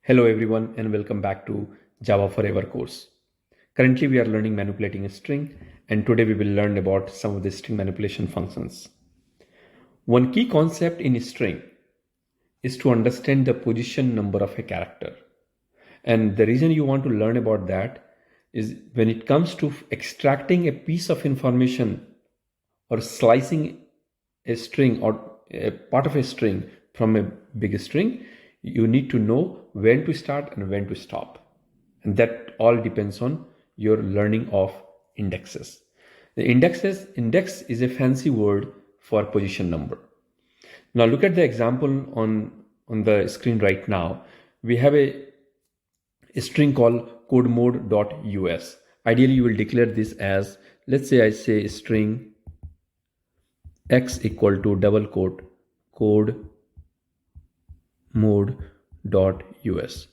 Hello everyone and welcome back to Java Forever course. Currently we are learning manipulating a string and today we will learn about some of the string manipulation functions. One key concept in a string is to understand the position number of a character. And the reason you want to learn about that is when it comes to extracting a piece of information or slicing a string or a part of a string from a big string, you need to know when to start and when to stop. And that all depends on your learning of indexes. The index is a fancy word for position number. Now look at the example on the screen right now. We have a string called CodeMode.us. Ideally, you will declare this as, let's say I say string x equal to double quote code mode.us.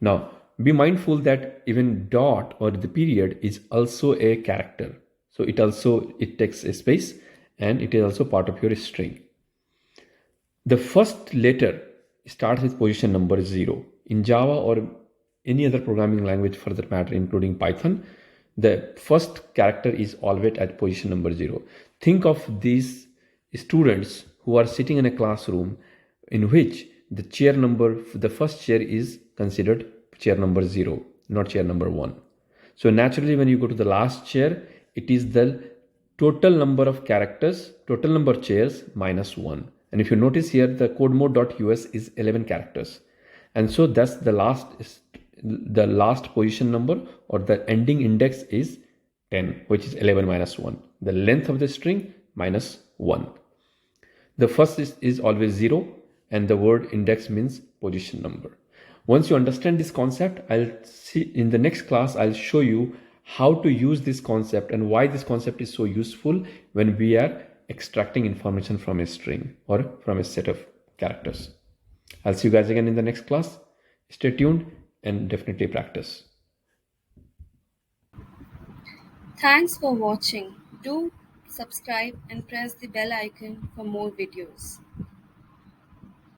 Now be mindful that even dot or the period is also a character. So it takes a space and it is also part of your string. The first letter starts with position number 0. In Java or any other programming language for that matter, including Python, the first character is always at position number 0. Think of these students who are sitting in a classroom in which the first chair is considered chair number 0, not chair number 1. So naturally, when you go to the last chair, it is the total number of characters, total number of chairs minus 1. And if you notice here, the codemode.us is 11 characters. And so that's the last position number, or the ending index is 10, which is 11 minus 1. The length of the string minus 1. The first is always 0, and the word index means position number. Once you understand this concept, I'll see in the next class, I'll show you how to use this concept and why this concept is so useful when we are extracting information from a string or from a set of characters. I'll see you guys again in the next class. Stay tuned and definitely practice. Thanks for watching. Do subscribe and press the bell icon for more videos.